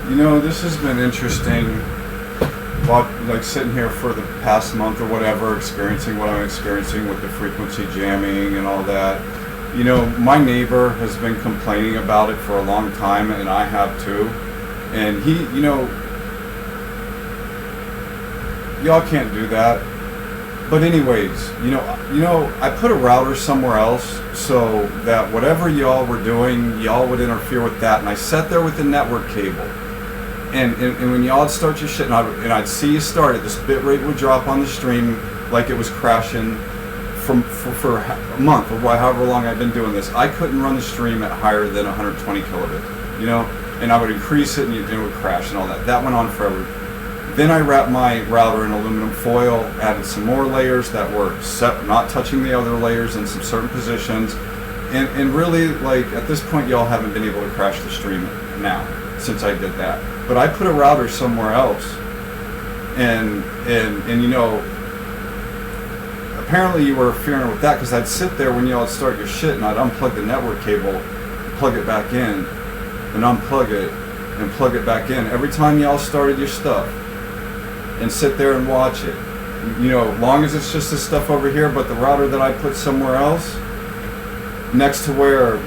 This has been interesting. Like sitting here for the past month or whatever, experiencing what I'm experiencing with the frequency jamming and all that. My neighbor has been complaining about it for a long time, and I have too. And y'all can't do that. But anyways, I put a router somewhere else so that whatever y'all were doing, y'all would interfere with that. And I sat there with the network cable. And when y'all would start your shit, and I'd see you start it, this bit rate would drop on the stream like it was crashing for a month or however long I've been doing this. I couldn't run the stream at higher than 120 kilobit, and I would increase it and it would crash and all that. That went on forever. Then I wrapped my router in aluminum foil, added some more layers that were not touching the other layers in some certain positions, and really, like, at this point, y'all haven't been able to crash the stream now since I did that. But I put a router somewhere else, and apparently you were interfering with that, because I'd sit there when y'all would start your shit and I'd unplug the network cable, plug it back in, and unplug it, and plug it back in every time y'all started your stuff, and sit there and watch it. Long as it's just this stuff over here, but the router that I put somewhere else, next to where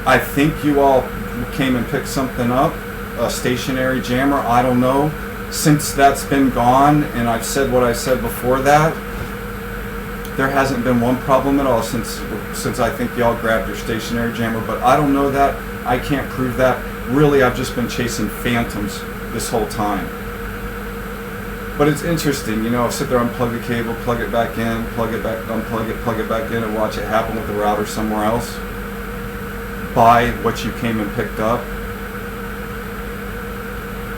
I think you all came and picked something up, a stationary jammer, I don't know. Since that's been gone, and I've said what I said before that, there hasn't been one problem at all since I think y'all grabbed your stationary jammer, but I don't know that. I can't prove that. Really, I've just been chasing phantoms this whole time. But it's interesting, sit there, unplug the cable, plug it back in, plug it back, unplug it, plug it back in, and watch it happen with the router somewhere else. Buy what you came and picked up.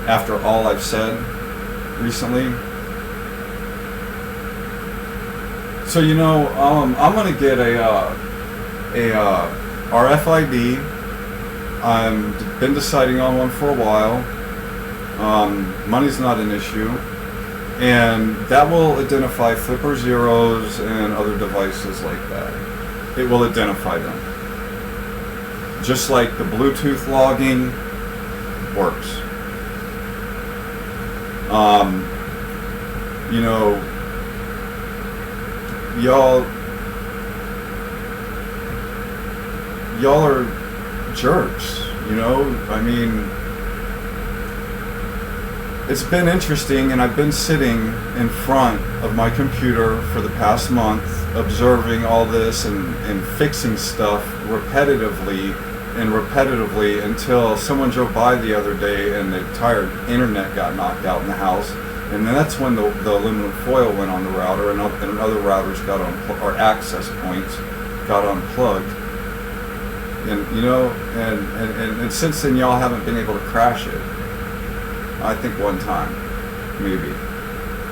After all I've said recently. So I'm gonna get a RFID. I've been deciding on one for a while. Money's not an issue, and that will identify flipper zeros and other devices like that. It will identify them, just like the Bluetooth logging works. Y'all are jerks, I mean, it's been interesting, and I've been sitting in front of my computer for the past month, observing all this and fixing stuff repetitively until someone drove by the other day and the entire internet got knocked out in the house, and then that's when the aluminum foil went on the router, and other routers got or access points got unplugged, and and since then y'all haven't been able to crash it. I think one time, maybe,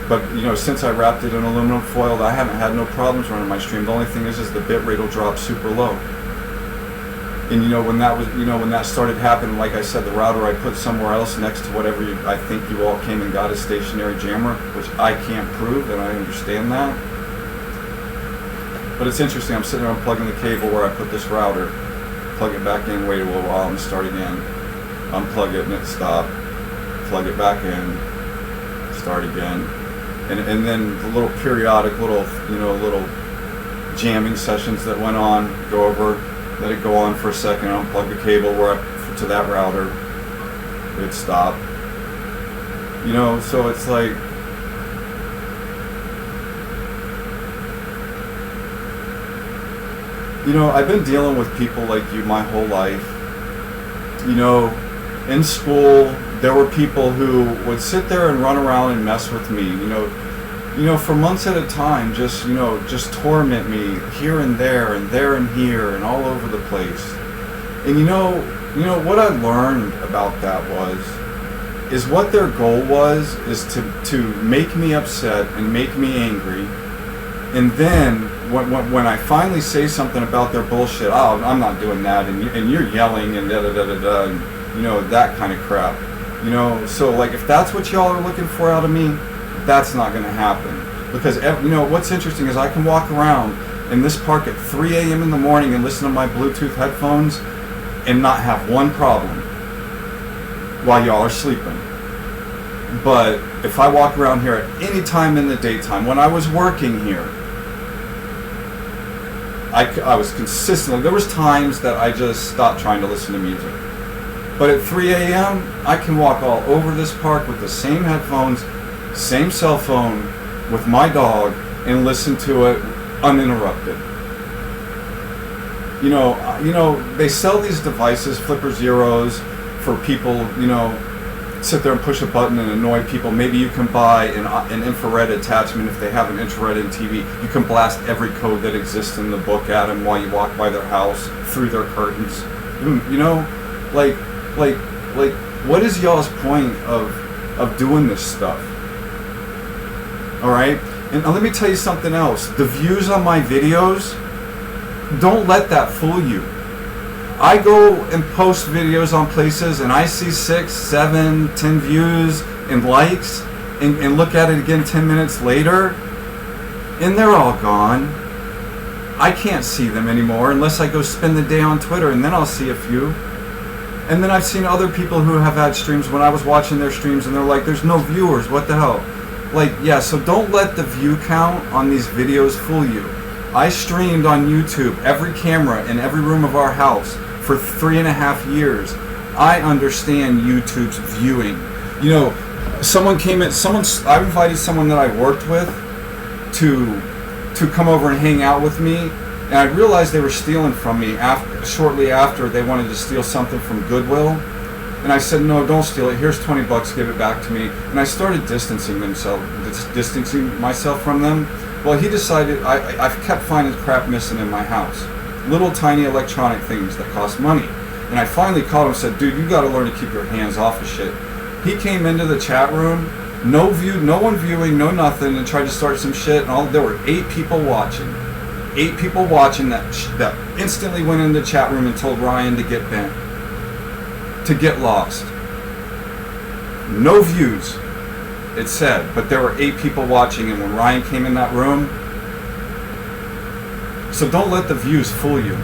but since I wrapped it in aluminum foil, I haven't had no problems running my stream. The only thing is the bit rate will drop super low. And when that started happening, like I said, the router I put somewhere else next to whatever I think you all came and got a stationary jammer, which I can't prove, and I understand that. But it's interesting. I'm sitting there unplugging the cable where I put this router, plug it back in, wait a little while, and start again. Unplug it and it stopped. Plug it back in, start again, and then the little periodic little jamming sessions that went on, go over. Let it go on for a second, unplug the cable to that router, it stopped. So it's like, I've been dealing with people like you my whole life. In school, there were people who would sit there and run around and mess with me, for months at a time, just torment me here and there and here and all over the place. And what I learned about that is what their goal is to make me upset and make me angry. And then when I finally say something about their bullshit, I'm not doing that, and you're yelling and da-da-da-da-da, and that kind of crap. So like, if that's what y'all are looking for out of me, that's not going to happen. Because what's interesting is I can walk around in this park at 3 a.m. in the morning and listen to my Bluetooth headphones and not have one problem. while y'all are sleeping. But if I walk around here at any time in the daytime, when I was working here, I was consistently, there was times that I just stopped trying to listen to music. But at 3 a.m., I can walk all over this park with the same headphones, same cell phone, with my dog, and listen to it uninterrupted. You know, they sell these devices, Flipper Zeros, for people, sit there and push a button and annoy people. Maybe you can buy an infrared attachment if they have an infrared in TV. You can blast every code that exists in the book at them while you walk by their house, through their curtains. Like, what is y'all's point of doing this stuff? All right? And let me tell you something else. The views on my videos, don't let that fool you. I go and post videos on places and I see 6, 7, 10 views and likes and look at it again 10 minutes later and they're all gone. I can't see them anymore unless I go spend the day on Twitter, and then I'll see a few. And then I've seen other people who have had streams when I was watching their streams and they're like, there's no viewers, what the hell? Like, yeah, so don't let the view count on these videos fool you. I streamed on YouTube, every camera in every room of our house for 3.5 years. I understand YouTube's viewing. I invited someone that I worked with to come over and hang out with me, and I realized they were stealing from me shortly after. They wanted to steal something from Goodwill, and I said, no, don't steal it. Here's $20, give it back to me. And I started distancing myself from them. Well, he decided, I've kept finding crap missing in my house. Little tiny electronic things that cost money. And I finally called him and said, dude, you got to learn to keep your hands off of shit. He came into the chat room, no one viewing, no nothing, and tried to start some shit. And there were 8 people watching. 8 people watching that instantly went into the chat room and told Ryan to get bent, to get lost. No views, it said, but there were 8 people watching, and when Ryan came in that room, so don't let the views fool you.